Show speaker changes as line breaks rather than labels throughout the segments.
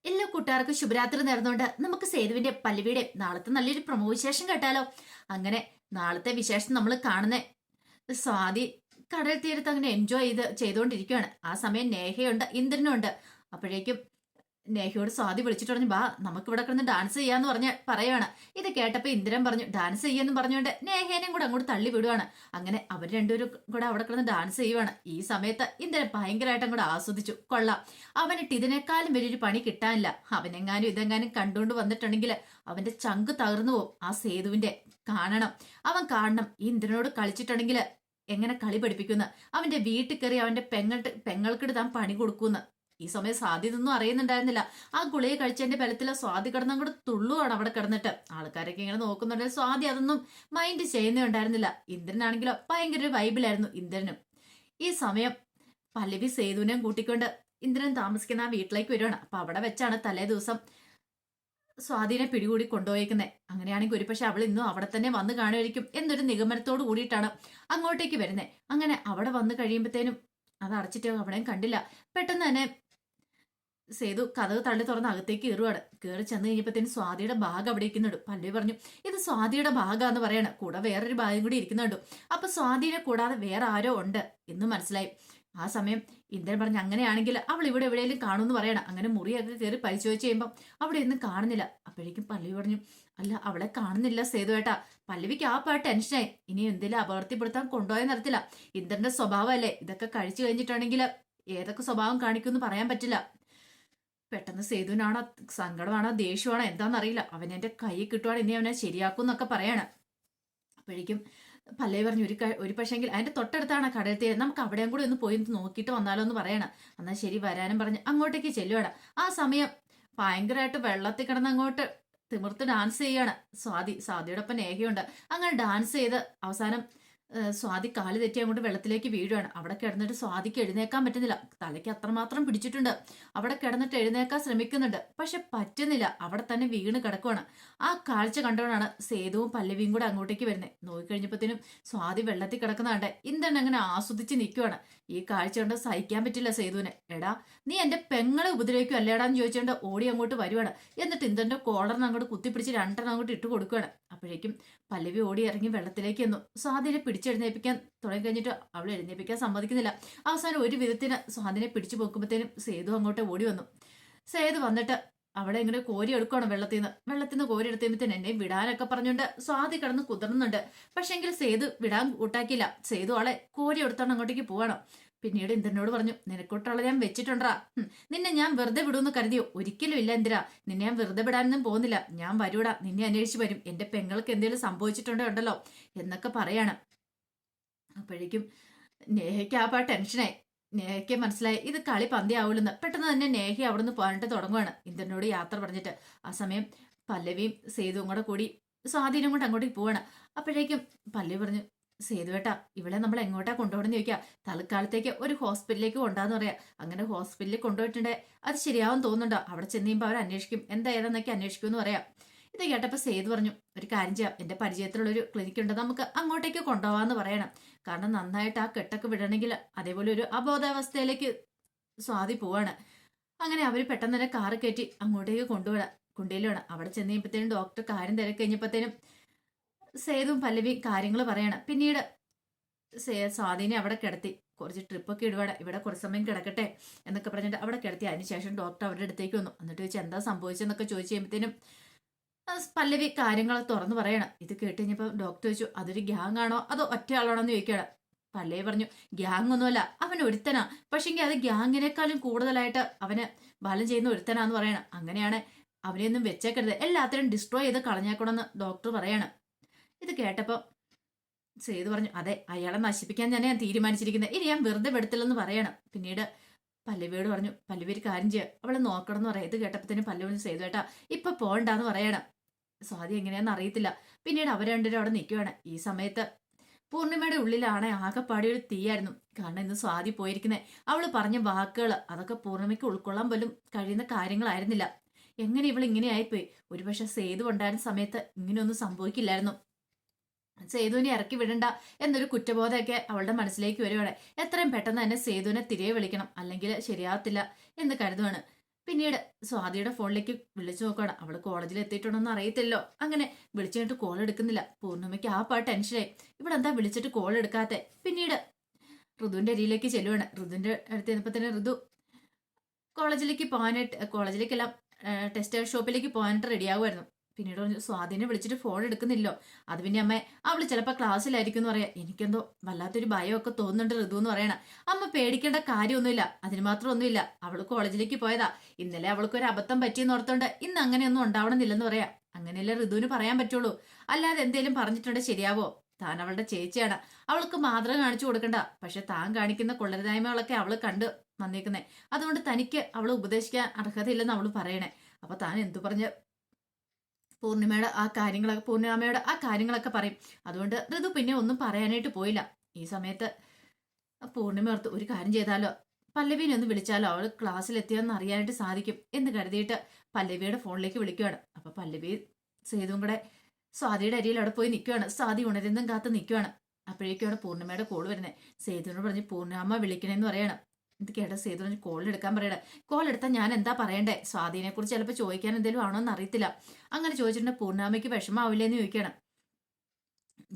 എല്ലാ കൂട്ടുകാർക്കും ശുഭരാത്രി നേർന്നുകൊണ്ട് നമുക്ക് സേതുവിന്റെ പല്ലവിയുടെ നാളത്തെ നല്ലൊരു പ്രൊമോ വിശേഷം കേട്ടാലോ. അങ്ങനെ നാളത്തെ വിശേഷം നമ്മൾ കാണുന്ന സ്വാതി കടൽ തീരത്ത് അങ്ങനെ എൻജോയ് ചെയ്തുകൊണ്ടിരിക്കുകയാണ്. ആ സമയം നേഹയുണ്ട്, ഇന്ദ്രനും ഉണ്ട്. അപ്പോഴേക്കും നേഹയോട് സ്വാതി വിളിച്ചിട്ട് പറഞ്ഞു, ബാ നമുക്ക് ഇവിടെ കിടന്ന് ഡാൻസ് ചെയ്യാന്ന് പറയാണ്. ഇത് കേട്ടപ്പോ ഇന്ദ്രൻ പറഞ്ഞു ഡാൻസ് ചെയ്യാന്ന് പറഞ്ഞുകൊണ്ട് നേഹേനെയും കൂടെ അങ്ങോട്ട് തള്ളി വിടുവാണ്. അങ്ങനെ അവർ രണ്ടുപേരും കൂടെ അവിടെ കിടന്ന് ഡാൻസ് ചെയ്യുവാണ്. ഈ സമയത്ത് ഇന്ദ്രൻ ഭയങ്കരമായിട്ട് അങ്ങോട്ട് ആസ്വദിച്ചു. കൊള്ളാം, അവനിട്ട് ഇതിനേക്കാളും വലിയൊരു പണി കിട്ടാനില്ല. അവനെങ്ങാനും ഇതെങ്ങാനും കണ്ടുകൊണ്ട് വന്നിട്ടുണ്ടെങ്കിൽ അവന്റെ ചങ്ക് തകർന്നു പോകും. ആ സേതുവിന്റെ കാണണം, അവൻ കാണണം. ഈ ഇന്ദ്രനോട് കളിച്ചിട്ടുണ്ടെങ്കിൽ എങ്ങനെ കളി പഠിപ്പിക്കുന്ന, അവന്റെ വീട്ടിൽ കയറി അവന്റെ പെങ്ങൾക്കിട്ട് താൻ പണി കൊടുക്കുന്ന. ഈ സമയം സ്വാതി ഇതൊന്നും അറിയുന്നുണ്ടായിരുന്നില്ല. ആ ഗുളിക കഴിച്ചതിന്റെ ബലത്തില് സ്വാതി കിടന്നങ്ങോട്ട് തുള്ളുവാണ് അവിടെ കിടന്നിട്ട്. ആൾക്കാരൊക്കെ ഇങ്ങനെ നോക്കുന്നുണ്ടെങ്കിൽ സ്വാതി അതൊന്നും മൈൻഡ് ചെയ്യുന്നേ ഉണ്ടായിരുന്നില്ല. ഇന്ദ്രനാണെങ്കിലോ ഭയങ്കര ഒരു വൈബിലായിരുന്നു ഇന്ദ്രനും. ഈ സമയം പല്ലവി സേതുവിനെയും കൂട്ടിക്കൊണ്ട് ഇന്ദ്രൻ താമസിക്കുന്ന ആ വീട്ടിലേക്ക് വരുവാണ്. അപ്പൊ അവിടെ വെച്ചാണ് തലേ ദിവസം സ്വാധീനെ പിടികൂടി കൊണ്ടുപോയേക്കുന്നത്. അങ്ങനെയാണെങ്കിൽ ഒരു പക്ഷെ അവൾ ഇന്നും അവിടെ തന്നെ വന്ന് കാണുമായിരിക്കും എന്നൊരു നിഗമനത്തോട് കൂടിയിട്ടാണ് അങ്ങോട്ടേക്ക് വരുന്നത്. അങ്ങനെ അവിടെ വന്ന് കഴിയുമ്പോഴത്തേനും അത് അടച്ചിട്ട് അവിടെയും കണ്ടില്ല. പെട്ടെന്ന് തന്നെ സേതു കഥക് തള്ളി തുറന്ന് അകത്തേക്ക് കയറുവാണ്. കയറി ചെന്ന് കഴിഞ്ഞപ്പോഴത്തേനും സ്വാതിയുടെ ബാഗ് അവിടെ ഇരിക്കുന്നുണ്ട്. പല്ലവി പറഞ്ഞു, ഇത് സ്വാതിയുടെ ബാഗാന്ന് പറയണം. കൂടെ വേറൊരു ബാഗും കൂടി ഇരിക്കുന്നുണ്ട്. അപ്പൊ സ്വാതിനെ കൂടാതെ വേറെ ആരോ ഉണ്ട് എന്ന് മനസ്സിലായി. ആ സമയം ഇന്ദ്രൻ പറഞ്ഞു, അങ്ങനെയാണെങ്കിൽ അവൾ ഇവിടെ എവിടെയെങ്കിലും കാണുമെന്ന് പറയണം. അങ്ങനെ മുറിയൊക്കെ കയറി പരിശോധിച്ച് കഴിയുമ്പോൾ അവിടെ ഒന്നും കാണുന്നില്ല. അപ്പോഴേക്കും പല്ലവി പറഞ്ഞു, അല്ല അവളെ കാണുന്നില്ല സേതുവേട്ടാ. പല്ലവിക്ക് ആ പാട്ട് ടെൻഷനായി. ഇനി എന്തെങ്കിലും അപകടത്തിൽപ്പെടുത്താൻ കൊണ്ടുപോയ നടത്തില്ല. ഇന്ദ്രന്റെ സ്വഭാവമല്ലേ, ഇതൊക്കെ കഴിച്ചു കഴിഞ്ഞിട്ടുണ്ടെങ്കിൽ ഏതൊക്കെ സ്വഭാവം കാണിക്കുമെന്ന് പറയാൻ പറ്റില്ല. പെട്ടെന്ന് സേതുവിനാണോ സങ്കടമാണോ ദേഷ്യമാണോ എന്താണെന്നറിയില്ല. അവൻ എന്റെ കൈ കിട്ടുവാണ്, ഇനി അവനെ ശരിയാക്കും എന്നൊക്കെ പറയാണ്. അപ്പോഴേക്കും പല്ലവി പറഞ്ഞു, ഒരു പക്ഷെങ്കിൽ അതിന്റെ തൊട്ടടുത്താണ് കടൽ തീരം, നമുക്ക് അവിടെയും കൂടി ഒന്ന് പോയി നോക്കിയിട്ട് വന്നാലോ എന്ന് പറയണം. എന്നാൽ ശരി വരാനും പറഞ്ഞ് അങ്ങോട്ടേക്ക് ചെല്ലുവാണ്. ആ സമയം ഭയങ്കരമായിട്ട് വെള്ളത്തിൽ കിടന്ന് അങ്ങോട്ട് തിമിർത്ത് ഡാൻസ് ചെയ്യാണ് സ്വാതിയുടെ ഒപ്പം നേഹയുണ്ട്. അങ്ങനെ ഡാൻസ് ചെയ്ത് അവസാനം സ്വാതി കാല് തെറ്റി അങ്ങോട്ട് വെള്ളത്തിലേക്ക് വീഴുവാണ്. അവിടെ കിടന്നിട്ട് സ്വാതിക്ക് എഴുന്നേക്കാൻ പറ്റുന്നില്ല. തലയ്ക്ക് അത്രമാത്രം പിടിച്ചിട്ടുണ്ട്. അവിടെ കിടന്നിട്ട് എഴുന്നേക്കാൻ ശ്രമിക്കുന്നുണ്ട്, പക്ഷെ പറ്റുന്നില്ല. അവിടെ തന്നെ വീണ് കിടക്കുവാണ്. ആ കാഴ്ച കണ്ടുകൊണ്ടാണ് സേതുവും പല്ലവിയും കൂടെ അങ്ങോട്ടേക്ക് വരുന്നത്. നോക്കിക്കഴിഞ്ഞപ്പോഴത്തേനും സ്വാതി വെള്ളത്തിൽ കിടക്കുന്നതാണ്ട് ഇന്ദ്രൻ അങ്ങനെ ആസ്വദിച്ച് നിൽക്കുവാണ്. ഈ കാഴ്ച കൊണ്ട് സഹിക്കാൻ പറ്റില്ല സേതുവിന്. എടാ നീ എന്റെ പെങ്ങളെ ഉപദ്രവിക്കും അല്ലേടാന്ന് ചോദിച്ചുകൊണ്ട് ഓടി അങ്ങോട്ട് വരുവാണ്. എന്നിട്ട് ഇന്ദ്രന്റെ കോളറിന് അങ്ങോട്ട് കുത്തിപ്പിടിച്ച് രണ്ടെണ്ണം അങ്ങോട്ട് ഇട്ട് കൊടുക്കുകയാണ്. അപ്പോഴേക്കും പല്ലവി ഓടി ഇറങ്ങി വെള്ളത്തിലേക്ക് എന്നു. സ്വാതിനെ പിടിച്ചെഴുന്നേൽപ്പിക്കാൻ തുടങ്ങി കഴിഞ്ഞിട്ട് അവൾ എഴുന്നേൽപ്പിക്കാൻ സമ്മതിക്കുന്നില്ല. അവസാനം ഒരു വിധത്തിന് സ്വാതിനെ പിടിച്ചു പോക്കുമ്പോഴത്തേനും സേതു അങ്ങോട്ട് ഓടി വന്നു. സേതു വന്നിട്ട് അവിടെ ഇങ്ങനെ കോരി എടുക്കണം വെള്ളത്തിൽ നിന്ന് കോരി എടുത്തുമ്പോഴത്തേനും എന്നെ വിടാനൊക്കെ പറഞ്ഞുകൊണ്ട് സ്വാതി കിടന്ന് കുതിർന്നുണ്ട്. പക്ഷെങ്കിൽ സേതു വിടാൻ കൂട്ടാക്കിയില്ല. സേതു ആളെ കോരി എടുത്തോണ്ട് അങ്ങോട്ടേക്ക് പോവാണ്. പിന്നീട് ഇന്ദ്രനോട് പറഞ്ഞു, നിനക്കൊട്ടുള്ള ഞാൻ വെച്ചിട്ടുണ്ടാ, നിന്നെ ഞാൻ വെറുതെ വിടുമെന്ന് കരുതിയോ? ഒരിക്കലും ഇല്ല ഇന്ദ്ര, നിന്നെ ഞാൻ വെറുതെ വിടാനൊന്നും പോകുന്നില്ല. ഞാൻ വരൂടാ, നിന്നെ അന്വേഷിച്ച് വരും. എന്റെ പെങ്ങൾക്ക് എന്തെങ്കിലും സംഭവിച്ചിട്ടുണ്ടോ ഉണ്ടല്ലോ എന്നൊക്കെ പറയാണ്. അപ്പോഴേക്കും നേഹയ്ക്ക് ആ ടെൻഷനായി. നേഹയ്ക്ക് മനസ്സിലായി ഇത് കളി പന്തിയാവൂലെന്ന്. പെട്ടെന്ന് തന്നെ നേഹ അവിടുന്ന് പോകാനായിട്ട് തുടങ്ങുവാണ് ഇന്ദ്രനോട് യാത്ര പറഞ്ഞിട്ട്. ആ സമയം പല്ലവിയും സേതുവും കൂടെ കൂടി സ്വാധീനം കൊണ്ട് അങ്ങോട്ടേക്ക് പോവാണ്. അപ്പോഴേക്കും പല്ലവി പറഞ്ഞു, സേതുവേട്ടാ ഇവിടെ നമ്മൾ എങ്ങോട്ടാ കൊണ്ടുപോകണമെന്ന് ചോദിക്കാം. തൽക്കാലത്തേക്ക് ഒരു ഹോസ്പിറ്റലിലേക്ക് കൊണ്ടാന്ന് പറയാ. അങ്ങനെ ഹോസ്പിറ്റലിൽ കൊണ്ടുപോയിട്ടുണ്ടേ അത് ശരിയാവും തോന്നുന്നുണ്ടോ? അവിടെ ചെന്ന് കഴിയുമ്പോൾ അവർ അന്വേഷിക്കും, എന്താ ഏതെന്നൊക്കെ അന്വേഷിക്കും എന്ന് പറയാം. ഇത് കേട്ടപ്പോൾ സേതു പറഞ്ഞു, ഒരു കാര്യം ചെയ്യാം, എന്റെ പരിചയത്തിലുള്ളൊരു ക്ലിനിക്ക് ഉണ്ട്, നമുക്ക് അങ്ങോട്ടേക്ക് കൊണ്ടുപോകാന്ന് പറയണം. കാരണം നന്നായിട്ട് ആ കെട്ടൊക്കെ വിടണമെങ്കിൽ അതേപോലെ ഒരു അബോധാവസ്ഥയിലേക്ക് സ്വാതി പോവാണ്. അങ്ങനെ അവർ പെട്ടെന്ന് തന്നെ കാറ് കയറ്റി അങ്ങോട്ടേക്ക് കൊണ്ടുപോയില്ലാണ്. അവിടെ ചെന്ന് കഴിയുമ്പോഴത്തേനും ഡോക്ടർ കാര്യം തിരക്ക് കഴിഞ്ഞപ്പോഴത്തേനും സേതുവും പല്ലവിയും കാര്യങ്ങൾ പറയണം. പിന്നീട് സ്വാധീനെ അവിടെ കിടത്തി കുറച്ച് ട്രിപ്പൊക്കെ ഇടുവാണ്. ഇവിടെ കുറച്ച് സമയം കിടക്കട്ടെ എന്നൊക്കെ പറഞ്ഞിട്ട് അവിടെ കിടത്തി. അതിനുശേഷം ഡോക്ടർ അവരുടെ അടുത്തേക്ക് വന്നു. എന്നിട്ട് ചോദിച്ചാൽ എന്താ സംഭവിച്ചെന്നൊക്കെ ചോദിച്ചു കഴിയുമ്പോഴത്തേനും പല്ലവി കാര്യങ്ങൾ തുറന്നു പറയണം. ഇത് കേട്ട് കഴിഞ്ഞപ്പോൾ ഡോക്ടർ ചോദിച്ചു, അതൊരു ഗ്യാങ് ആണോ അതോ ഒറ്റയാളാണോ എന്ന് ചോദിക്കുകയാണ്. പല്ലവി പറഞ്ഞു, ഗ്യാങ് ഒന്നുമല്ല, അവൻ ഒരുത്തനാ. പക്ഷെങ്കിൽ അത് ഗ്യാങ്ങിനേക്കാളും കൂടുതലായിട്ട് അവന് ബലം ചെയ്യുന്ന ഒരുത്തനാന്ന് പറയണം. അങ്ങനെയാണ് അവനെയൊന്നും വെച്ചേക്കരുത്, എല്ലാത്തിനും ഡിസ്ട്രോയ് ചെയ്ത് കളഞ്ഞേക്കണമെന്ന് ഡോക്ടർ പറയാണ്. ഇത് കേട്ടപ്പോ സേതു പറഞ്ഞു, അതെ അയാളെ നശിപ്പിക്കാൻ തന്നെ ഞാൻ തീരുമാനിച്ചിരിക്കുന്നത്, ഇനി ഞാൻ വെറുതെ പെടുത്തില്ലെന്ന് പറയണം. പിന്നീട് പല്ലവിയോട് പറഞ്ഞു, പല്ലവി ഒരു കാര്യം ചെയ്യുക, അവളെ നോക്കണം എന്ന് പറയാം. ഇത് കേട്ടപ്പത്തിന് പല്ലവി സേതു ഏട്ടാ ഇപ്പൊ പോകണ്ടെന്ന് പറയണം. സ്വാതി എങ്ങനെയാന്ന് അറിയത്തില്ല. പിന്നീട് അവർ രണ്ടുപേരും അവിടെ നിൽക്കുവാണ്. ഈ സമയത്ത് പൂർണിമയുടെ ഉള്ളിലാണ് ആകെപ്പാടി ഒരു തീയായിരുന്നു. കാരണം ഇന്ന് സ്വാതി പോയിരിക്കുന്നത് അവള് പറഞ്ഞ വാക്കുകൾ അതൊക്കെ പൂർണിമയ്ക്ക് ഉൾക്കൊള്ളാൻ പോലും കഴിയുന്ന കാര്യങ്ങളായിരുന്നില്ല. എങ്ങനെ ഇവൾ ഇങ്ങനെ ആയിപ്പോയി? ഒരുപക്ഷെ സേതു ഉണ്ടായിരുന്ന സമയത്ത് ഇങ്ങനെയൊന്നും സംഭവിക്കില്ലായിരുന്നു. സേതുവിനെ ഇറക്കി വിടണ്ട എന്നൊരു കുറ്റബോധമൊക്കെ അവളുടെ മനസ്സിലേക്ക് വരുവാണ്. എത്രയും പെട്ടെന്ന് തന്നെ സേതുവിനെ തിരികെ വിളിക്കണം, അല്ലെങ്കിൽ ശരിയാവത്തില്ല എന്ന് കരുതുവാണ്. പിന്നീട് സ്വാതിയുടെ ഫോണിലേക്ക് വിളിച്ചു നോക്കുകയാണ്. അവള് കോളേജിൽ എത്തിയിട്ടുണ്ടോന്ന് അറിയത്തില്ലോ. അങ്ങനെ വിളിച്ചു കഴിഞ്ഞിട്ട് കോൾ എടുക്കുന്നില്ല. പൂർണ്ണിമയ്ക്ക് ആ പാട്ട് ടെൻഷനായി. ഇവിടെ എന്താ വിളിച്ചിട്ട് കോൾ എടുക്കാത്തെ? പിന്നീട് ഋതുവിന്റെ അരിയിലേക്ക് ചെല്ലുവാണ്. ഋതുവിന്റെ അടുത്ത് ചെന്നപ്പോ തന്നെ ഋതു കോളേജിലേക്ക് പോകാനായിട്ട്, കോളേജിലേക്കെല്ലാം ടെക്സ്റ്റൈൽ ഷോപ്പിലേക്ക് പോകാനായിട്ട് റെഡിയാകുമായിരുന്നു. പിന്നീട് പറഞ്ഞു സ്വാതിനെ വിളിച്ചിട്ട് ഫോൺ എടുക്കുന്നില്ലോ. അത് പിന്നെ അമ്മ അവള് ചിലപ്പോൾ ക്ലാസ്സിലായിരിക്കും എന്ന് പറയാം. എനിക്കെന്തോ വല്ലാത്തൊരു ഭയമൊക്കെ തോന്നുന്നുണ്ട് ഋതു എന്ന് പറയണ. അമ്മ പേടിക്കേണ്ട കാര്യമൊന്നുമില്ല, അതിന് മാത്രം ഒന്നുമില്ല. അവള് കോളേജിലേക്ക് പോയതാ. ഇന്നലെ അവൾക്കൊരു അബദ്ധം പറ്റിയെന്ന് ഓർത്തോണ്ട് ഇന്ന് അങ്ങനെയൊന്നും ഉണ്ടാവണമെന്നില്ലെന്ന് പറയാം. അങ്ങനെയല്ലേ ഋതുവിന് പറയാൻ പറ്റുള്ളൂ. അല്ലാതെ എന്തേലും പറഞ്ഞിട്ടുണ്ട് ശരിയാവോ? താൻ അവളുടെ ചേച്ചിയാണ്, അവൾക്ക് മാതൃക കാണിച്ചു കൊടുക്കണ്ട. പക്ഷെ താൻ കാണിക്കുന്ന കൊള്ളരുതായ്മകളൊക്കെ അവള് കണ്ട് വന്നേക്കുന്നേ. അതുകൊണ്ട് തനിക്ക് അവളെ ഉപദേശിക്കാൻ അർഹതയില്ലെന്ന് അവള് പറയണേ. അപ്പൊ താൻ എന്തു പറഞ്ഞ് പൂർണ്ണിമയുടെ ആ കാര്യങ്ങളൊക്കെ പറയും. അതുകൊണ്ട് ഋതു പിന്നെ ഒന്നും പറയാനായിട്ട് പോയില്ല. ഈ സമയത്ത് പൂർണ്ണിമ ഓർത്ത് ഒരു കാര്യം ചെയ്താലോ, പല്ലവിനെ ഒന്ന് വിളിച്ചാലോ, അവൾ ക്ലാസ്സിൽ എത്തിയെന്ന് അറിയാനായിട്ട് സാധിക്കും എന്ന് കരുതിയിട്ട് പല്ലവിയുടെ ഫോണിലേക്ക് വിളിക്കുകയാണ്. അപ്പൊ പല്ലവി സേതുവും കൂടെ സ്വാതിയുടെ അരിയിൽ അവിടെ പോയി നിൽക്കുകയാണ്. സ്വാതി ഉണരുന്നും കാത്ത് നിൽക്കുകയാണ്. അപ്പോഴേക്കാണ് പൂർണ്ണിമയുടെ കോൾ വരുന്നത്. സേതുവിനോട് പറഞ്ഞ് പൂർണ്ണിമ വിളിക്കണേന്ന് പറയണം. ഇത് കേട്ട സേതു പറഞ്ഞ് കോൾ എടുക്കാൻ പറയണേ. കോൾ എടുത്താൽ ഞാൻ എന്താ പറയണ്ടേ? സ്വാതിനെ കുറിച്ച് ചിലപ്പോൾ ചോദിക്കാൻ എന്തെങ്കിലും ആണോ എന്ന് അറിയത്തില്ല. അങ്ങനെ ചോദിച്ചിട്ടുണ്ടെങ്കിൽ പൂർണ്ണിമയ്ക്ക് വിഷമാവില്ലേന്ന് ചോദിക്കണം.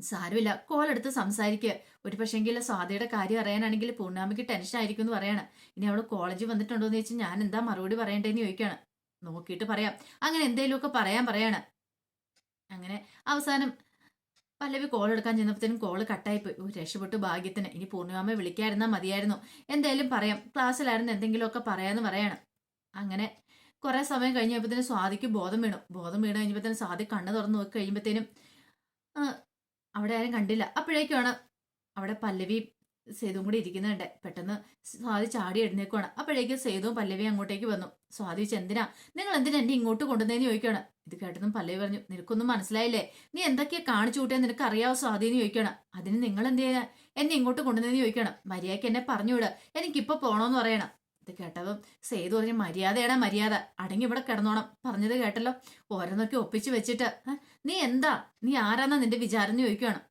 സാരമില്ല, കോൾ എടുത്ത് സംസാരിക്കുക. ഒരു പക്ഷെങ്കിൽ സ്വാതിയുടെ കാര്യം അറിയാനാണെങ്കിൽ പൂർണ്ണിമയ്ക്ക് ടെൻഷൻ ആയിരിക്കും എന്ന് പറയാണ്. ഇനി അവള് കോളേജിൽ വന്നിട്ടുണ്ടോ എന്ന് ചോദിച്ചാൽ ഞാൻ എന്താ മറുപടി പറയണ്ടേന്ന് ചോദിക്കുകയാണ്. നോക്കിയിട്ട് പറയാം. അങ്ങനെ എന്തെങ്കിലുമൊക്കെ പറയാണ്. അങ്ങനെ അവസാനം പല്ലവി കോൾ എടുക്കാൻ ചെന്നപ്പോഴത്തേനും കോള് കട്ടായിപ്പോയി. രക്ഷപ്പെട്ടു ഭാഗ്യത്തിന്. ഇനി പൂർണ്ണിമയെ വിളിക്കാതിരുന്നാൽ മതിയായിരുന്നു. എന്തായാലും പറയാം, ക്ലാസ്സിലായിരുന്നു എന്തെങ്കിലുമൊക്കെ പറയാന്ന് പറയാണ്. അങ്ങനെ കുറെ സമയം കഴിഞ്ഞപ്പോഴത്തേനും സ്വാതിക്ക് ബോധം വീണ് കഴിഞ്ഞപ്പോഴത്തേനും സ്വാതി കണ്ണ് തുറന്ന് നോക്കി കഴിയുമ്പോഴത്തേനും അവിടെ ആരും കണ്ടില്ല. അപ്പോഴേക്കുമാണ് അവിടെ പല്ലവി സേതുവും കൂടി ഇരിക്കുന്നുണ്ട്. പെട്ടെന്ന് സ്വാതി ചാടി എഴുന്നേക്കുവാണ്. അപ്പോഴേക്കും സേതുവും പല്ലവി അങ്ങോട്ടേക്ക് വന്നു. സ്വാതി ചോദിച്ചു, നിങ്ങൾ എന്തിനാ എന്നെ ഇങ്ങോട്ട് കൊണ്ടുവന്നേന്ന് ചോദിക്കുകയാണ്. ഇത് കേട്ടതും പല്ലവി പറഞ്ഞു, നിനക്കൊന്നും മനസ്സിലായില്ലേ? നീ എന്തൊക്കെയാ കാണിച്ചു കൂട്ടിയാൽ നിനക്ക് അറിയാവോ സ്വാതി എന്ന് ചോദിക്കണം. അതിന് നിങ്ങൾ എന്ത് ചെയ്യാൻ എന്നെ ഇങ്ങോട്ട് കൊണ്ടുവന്നേന്ന് ചോദിക്കണം. മര്യാദയ്ക്ക് എന്നെ പറഞ്ഞുവിട്, എനിക്കിപ്പോ പോണോന്ന് പറയണം. ഇത് കേട്ടതും സേതു പറഞ്ഞു, മര്യാദയാണ് മര്യാദ, അടങ്ങി ഇവിടെ കിടന്നോണം. പറഞ്ഞത് കേട്ടല്ലോ, ഓരോന്നൊക്കെ ഒപ്പിച്ച് വെച്ചിട്ട് നീ ആരാന്നാ നിന്റെ വിചാരം എന്ന് ചോദിക്കുകയാണ്.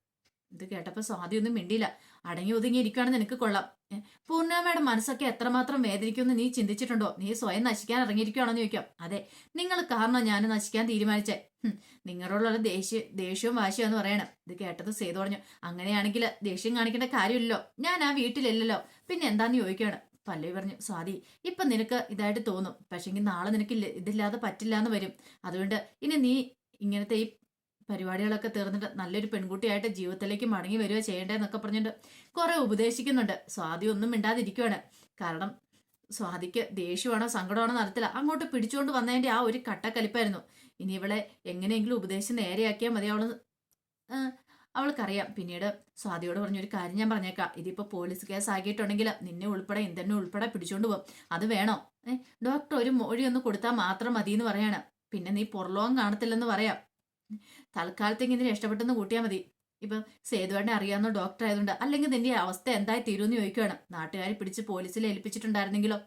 ഇത് കേട്ടപ്പോ സ്വാതി ഒന്നും മിണ്ടിയില്ല. അടങ്ങി ഒതുങ്ങി ഇരിക്കുകയാണെന്ന് നിനക്ക് കൊള്ളാം. പൂർണ്ണിമയുടെ മനസ്സൊക്കെ എത്രമാത്രം വേദനിക്കുമെന്ന് നീ ചിന്തിച്ചിട്ടുണ്ടോ? നീ സ്വയം നശിക്കാൻ ഇറങ്ങിയിരിക്കുകയാണെന്ന് ചോദിക്കാം. അതെ, നിങ്ങൾ കാരണം ഞാൻ നശിക്കാൻ തീരുമാനിച്ചേ. നിങ്ങളോടുള്ള ദേഷ്യവും വാശിയാന്ന് പറയണം. ഇത് കേട്ടത് സേതു പറഞ്ഞു, അങ്ങനെയാണെങ്കിൽ ദേഷ്യം കാണിക്കേണ്ട കാര്യമില്ലല്ലോ, ഞാൻ ആ വീട്ടിലില്ലല്ലോ, പിന്നെ എന്താന്ന് ചോദിക്കുകയാണ്. പല്ലവി പറഞ്ഞു, സ്വാതി ഇപ്പൊ നിനക്ക് ഇതായിട്ട് തോന്നും, പക്ഷെങ്കിൽ നാളെ നിനക്ക് ഇതില്ലാതെ പറ്റില്ല എന്ന് വരും. അതുകൊണ്ട് ഇനി നീ ഇങ്ങനത്തെ ഈ പരിപാടികളൊക്കെ തീർന്നിട്ട് നല്ലൊരു പെൺകുട്ടിയായിട്ട് ജീവിതത്തിലേക്ക് മടങ്ങി വരിക ചെയ്യേണ്ടതെന്നൊക്കെ പറഞ്ഞിട്ട് കുറെ ഉപദേശിക്കുന്നുണ്ട്. സ്വാതി ഒന്നും മിണ്ടാതിരിക്കുവാണ്. കാരണം സ്വാതിക്ക് ദേഷ്യമാണോ സങ്കടമാണോ നടത്തില്ല, അങ്ങോട്ട് പിടിച്ചുകൊണ്ട് വന്നതിന്റെ ആ ഒരു കട്ടക്കലിപ്പായിരുന്നു. ഇനി ഇവളെ എങ്ങനെയെങ്കിലും ഉപദേശിച്ച് നേരെയാക്കിയാൽ മതി. അവൾക്കറിയാം. പിന്നീട് സ്വാതിയോട് പറഞ്ഞൊരു കാര്യം ഞാൻ പറഞ്ഞേക്കാം, ഇതിപ്പോ പോലീസ് കേസ് ആക്കിയിട്ടുണ്ടെങ്കിൽ നിന്നെ ഉൾപ്പെടെ ഇന്ദ്രനെ ഉൾപ്പെടെ പിടിച്ചോണ്ട് പോകും. അത് വേണോ? ഡോക്ടർ ഒരു മൊഴി ഒന്ന് കൊടുത്താൽ മാത്രം മതി എന്ന് പറയാണ്. പിന്നെ നീ പുറലോകം കാണത്തില്ലെന്ന് പറയാം. തൽക്കാലത്തേക്ക് ഇതിന് ഇഷ്ടപ്പെട്ടെന്ന് കൂട്ടിയാൽ മതി. ഇപ്പൊ സേതുവേട്ടനെ അറിയാവുന്ന ഡോക്ടർ ആയതുകൊണ്ട്, അല്ലെങ്കിൽ നിന്റെ അവസ്ഥ എന്തായി തീരുമെന്ന് ചോദിക്കുകയാണ്. നാട്ടുകാരെ പിടിച്ച് പോലീസിൽ ഏൽപ്പിച്ചിട്ടുണ്ടായിരുന്നെങ്കിലോ?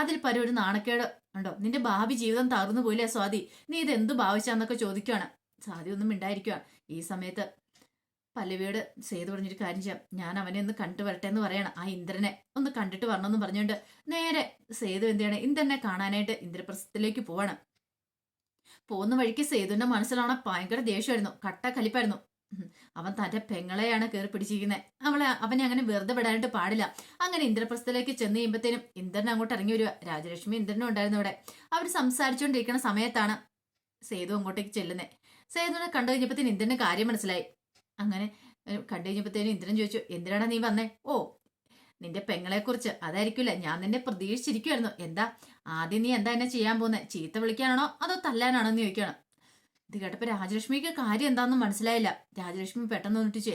അതിൽ പരം ഒരു നാണക്കേട് ഉണ്ടോ? നിന്റെ ഭാവി ജീവിതം തകർന്നു പോയില്ലേ സ്വാതി? നീ ഇത് എന്തു ഭാവിച്ചാന്നൊക്കെ ചോദിക്കുകയാണ്. സ്വാതി ഒന്നും മിണ്ടായിരിക്കുകയാണ്. ഈ സമയത്ത് പല്ലവിയോട് സേതു പറഞ്ഞൊരു കാര്യം ചെയ്യാം, ഞാൻ അവനെ ഒന്ന് കണ്ടു വരട്ടെ എന്ന് പറയണം. ആ ഇന്ദ്രനെ ഒന്ന് കണ്ടിട്ട് വരണമെന്ന് പറഞ്ഞുകൊണ്ട് നേരെ സേതു എന്ത് ചെയ്യണം, ഇന്ദ്രനെ കാണാനായിട്ട് ഇന്ദ്രപ്രസ്ഥത്തിലേക്ക് പോവാണ്. പോകുന്ന വഴിക്ക് സേതുവിന്റെ മനസ്സിലാണ് ഭയങ്കര ദേഷ്യമായിരുന്നു, കട്ട കലിപ്പായിരുന്നു. അവൻ തന്റെ പെങ്ങളെയാണ് കയറി പിടിച്ചിരിക്കുന്നത്. അവനെ അങ്ങനെ വെറുതെ വിടാനായിട്ട് പാടില്ല. അങ്ങനെ ഇന്ദ്രപ്രസ്ഥത്തിലേക്ക് ചെന്ന് കഴിയുമ്പോഴത്തേനും ഇന്ദ്രൻ അങ്ങോട്ട് ഇറങ്ങി വരിക. രാജലക്ഷ്മി ഇന്ദ്രനും ഉണ്ടായിരുന്നു അവിടെ. അവർ സംസാരിച്ചുകൊണ്ടിരിക്കുന്ന സമയത്താണ് സേതു അങ്ങോട്ടേക്ക് ചെല്ലുന്നത്. സേതുവിനെ കണ്ടു കഴിഞ്ഞപ്പോഴത്തേനും ഇന്ദ്രന് കാര്യം മനസ്സിലായി. അങ്ങനെ കണ്ടു കഴിഞ്ഞപ്പോഴത്തേനും ഇന്ദ്രൻ ചോദിച്ചു, എന്തിനാണ് നീ വന്നേ? ഓ, നിന്റെ പെങ്ങളെ കുറിച്ച് അതായിരിക്കില്ല, ഞാൻ നിന്നെ പ്രതീക്ഷിച്ചിരിക്കുവായിരുന്നു. എന്താ ആദ്യം നീ എന്താ എന്നെ ചെയ്യാൻ പോകുന്നത്? ചീത്ത വിളിക്കാനാണോ അതോ തല്ലാനാണോ എന്ന് ചോദിക്കണം. ഇത് കേട്ടപ്പോ രാജലക്ഷ്മിക്ക് കാര്യം എന്താണെന്നും മനസ്സിലായില്ല. രാജലക്ഷ്മി പെട്ടെന്ന് വന്നിട്ട്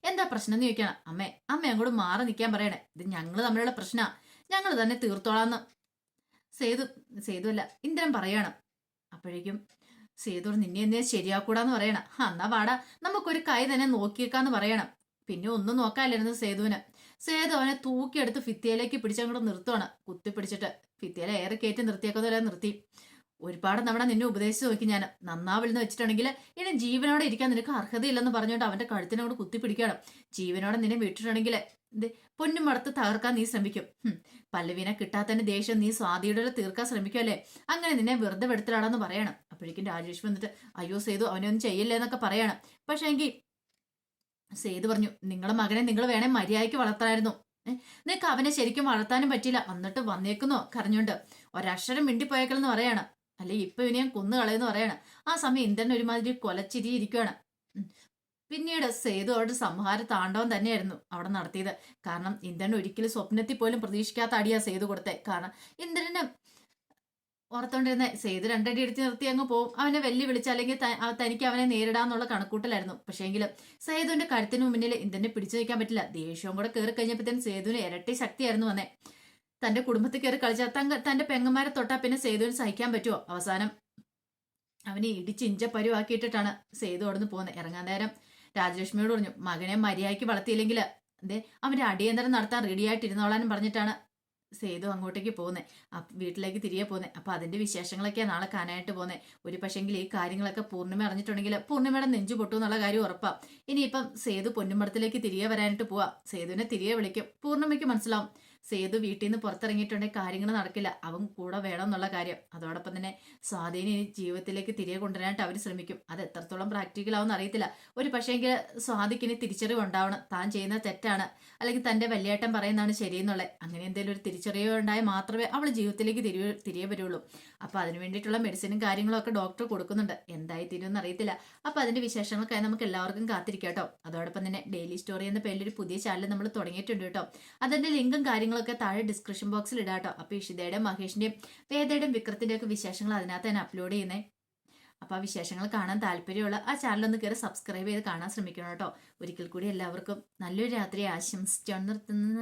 എന്താ പ്രശ്നം എന്ന് ചോദിക്കണം. അമ്മ അങ്ങോട്ട് മാറി നിൽക്കാൻ പറയണേ, ഇത് ഞങ്ങള് തമ്മിലുള്ള പ്രശ്നമാണ്, ഞങ്ങൾ തന്നെ തീർത്തോളാന്ന് സേതു അല്ല ഇന്ദ്രൻ പറയണം. അപ്പോഴേക്കും സേതു നിന്നെ എന്നെ ശരിയാക്കൂടാന്ന് പറയണം. എന്നാ വാടാ നമുക്കൊരു കൈ തന്നെ നോക്കിയേക്കാന്ന് പറയണം. പിന്നെ ഒന്നും നോക്കാനില്ലായിരുന്നു സേതുവിന്. സേതു അവനെ തൂക്കിയെടുത്ത് ഭിത്തിയിലേക്ക് പിടിച്ചങ്ങോട്ട് നിർത്തുവാണ്. കുത്തിപ്പിടിച്ചിട്ട് ഭിത്തിയിലെ ഏറെ കയറ്റി നിർത്തിയേക്കുന്നവരെ നിർത്തി. ഒരുപാട് തവണ നിന്നെ ഉപദേശിച്ച് നോക്കി ഞാൻ, നന്നാവില്ലെന്ന് വെച്ചിട്ടുണ്ടെങ്കിൽ ഇനി ജീവനോടെ ഇരിക്കാൻ നിനക്ക് അർഹതയില്ലെന്ന് പറഞ്ഞുകൊണ്ട് അവന്റെ കഴുത്തിനോട് കുത്തിപ്പിടിക്കണം. ജീവനോടെ നിന്നെ വിട്ടിട്ടുണ്ടെങ്കിൽ ഇത് പൊന്നും മടത്ത് തകർക്കാൻ നീ ശ്രമിക്കും. പല്ലവിനെ കിട്ടാത്തതിന് ദേഷ്യം നീ സ്വാതിയുടെ തീർക്കാൻ ശ്രമിക്കുമല്ലേ? അങ്ങനെ നിന്നെ വെറുതെ വെടുത്തിലാണെന്ന് പറയണം. അപ്പോഴേക്കും രാജേഷ് വന്നിട്ട് അയ്യോ സേതു അവനെ ഒന്നും ചെയ്യില്ലേ എന്നൊക്കെ പറയണം. പക്ഷെ എങ്കിൽ സേതു പറഞ്ഞു, നിങ്ങളുടെ മകനെ നിങ്ങൾ വേണേ മര്യാദയ്ക്ക് വളർത്തായിരുന്നു. നിനക്ക് അവനെ ശരിക്കും വളർത്താനും പറ്റിയില്ല, എന്നിട്ട് വന്നേക്കുന്നോ കരഞ്ഞോണ്ട്. ഒരക്ഷരം മിണ്ടിപ്പോയേക്കലെന്ന് പറയാണ്. അല്ലെ ഇപ്പൊ ഇവനെ ഞാൻ കൊന്നു കളയെന്ന് പറയാണ്. ആ സമയം ഇന്ദ്രൻ ഒരുമാതിരി കൊലച്ചിരി ഇരിക്കുകയാണ്. പിന്നീട് സേതു അവരുടെ സംഹാര താണ്ഡവം തന്നെയായിരുന്നു അവിടെ നടത്തിയത്. കാരണം ഇന്ദ്രൻ ഒരിക്കലും സ്വപ്നത്തിൽ പോലും പ്രതീക്ഷിക്കാത്ത അടിയാ സേതു കൊടുത്തേ. കാരണം ഇന്ദ്രന് ഓർത്തോണ്ടിരുന്ന സേതു രണ്ടടി എടുത്ത് നിർത്തി അങ്ങ് പോവും, അവനെ വെല്ലുവിളിച്ച് അല്ലെങ്കിൽ തനിക്ക് അവനെ നേരിടാന്നുള്ള കണക്കൂട്ടലായിരുന്നു. പക്ഷേങ്കിലും സേതുവിന്റെ കരുത്തിന് മുന്നിൽ ഇന്ദ്രനെ പിടിച്ചു നിൽക്കാൻ പറ്റില്ല. ദേഷ്യവും കൂടെ കയറി കഴിഞ്ഞപ്പോഴത്തേനും സേതുവിന് ഇരട്ടി ശക്തിയായിരുന്നു വന്നേ. തന്റെ കുടുംബത്തിൽ കയറി കളിച്ച തന്റെ പെങ്ങന്മാരെ തൊട്ടാ പിന്നെ സേതുവിന് സഹിക്കാൻ പറ്റുമോ? അവസാനം അവനെ ഇടിച്ചിഞ്ച പരുവാക്കിയിട്ടിട്ടാണ് സേതു അവിടുന്ന് പോകുന്നത്. ഇറങ്ങാൻ നേരം രാജലക്ഷ്മിയോട് പറഞ്ഞു, മകനെ മര്യാദയ്ക്ക് വളർത്തിയില്ലെങ്കിൽ അവന്റെ അടിയന്തരം നടത്താൻ റെഡിയായിട്ടിരുന്നോളാനും പറഞ്ഞിട്ടാണ് സേതു അങ്ങോട്ടേക്ക് പോകുന്നത്. വീട്ടിലേക്ക് തിരികെ പോകുന്നത്. അപ്പൊ അതിന്റെ വിശേഷങ്ങളൊക്കെയാണ് നാളെ കാണാനായിട്ട് പോകുന്നത്. ഒരു പക്ഷെങ്കിൽ ഈ കാര്യങ്ങളൊക്കെ പൂർണ്ണിമ അറിഞ്ഞിട്ടുണ്ടെങ്കിൽ പൂർണ്ണിമയുടെ നെഞ്ചു പൊട്ടു എന്നുള്ള കാര്യം ഉറപ്പാ. ഇനിയിപ്പം സേതു പൊന്നുമടത്തിലേക്ക് തിരികെ വരാനായിട്ട് പോവാ. സേതുവിനെ തിരികെ വിളിക്കും. പൂർണ്ണിമയ്ക്ക് മനസ്സിലാവും സേതു വീട്ടിൽ നിന്ന് പുറത്തിറങ്ങിയിട്ടുണ്ടെങ്കിൽ കാര്യങ്ങൾ നടക്കില്ല, അവൻ കൂടെ വേണം എന്നുള്ള കാര്യം. അതോടൊപ്പം തന്നെ സ്വാധീനം ഇനി ജീവിതത്തിലേക്ക് തിരികെ കൊണ്ടുവരാനായിട്ട് അവർ ശ്രമിക്കും. അത് എത്രത്തോളം പ്രാക്ടിക്കൽ ആവുമെന്ന് അറിയത്തില്ല. ഒരു പക്ഷേങ്കിൽ സ്വാതിക്കിന് തിരിച്ചറിവ് ഉണ്ടാവണം, താൻ ചെയ്യുന്ന തെറ്റാണ്, അല്ലെങ്കിൽ തന്റെ വല്യേട്ടൻ പറയുന്നതാണ് ശരിയെന്നുള്ളത്. അങ്ങനെ എന്തെങ്കിലും ഒരു തിരിച്ചറിവ് ഉണ്ടായാൽ മാത്രമേ അവൾ ജീവിതത്തിലേക്ക് തിരികെ വരുള്ളൂ. അപ്പൊ അതിന് വേണ്ടിയിട്ടുള്ള മെഡിസിനും കാര്യങ്ങളും ഒക്കെ ഡോക്ടർ കൊടുക്കുന്നുണ്ട്. എന്തായി തീരുമെന്ന് അറിയത്തില്ല. അപ്പൊ അതിന്റെ വിശേഷങ്ങൾക്കായി നമുക്ക് എല്ലാവർക്കും കാത്തിരിക്കാം കേട്ടോ. അതോടൊപ്പം തന്നെ ഡെയിലി സ്റ്റോറി എന്ന പേരിൽ ഒരു പുതിയ ചാനൽ നമ്മൾ തുടങ്ങിയിട്ടുണ്ട് കേട്ടോ. അതിന്റെ ലിങ്കും കാര്യങ്ങളൊക്കെ താഴെ ഡിസ്ക്രിപ്ഷൻ ബോക്സിൽ ഇടാം കേട്ടോ. അപ്പൊ ഇഷിതയുടെയും മഹേഷിന്റെയും വേദയുടെയും വിക്രത്തിന്റെയും ഒക്കെ വിശേഷങ്ങൾ അതിനകത്ത് തന്നെ അപ്ലോഡ് ചെയ്യുന്നേ. അപ്പൊ ആ വിശേഷങ്ങൾ കാണാൻ താല്പര്യമുള്ള ആ ചാനലൊന്ന് കയറി സബ്സ്ക്രൈബ് ചെയ്ത് കാണാൻ ശ്രമിക്കണം കേട്ടോ. ഒരിക്കൽ കൂടി എല്ലാവർക്കും നല്ലൊരു രാത്രി ആശംസിച്ചാണ് നിർത്തുന്നത്.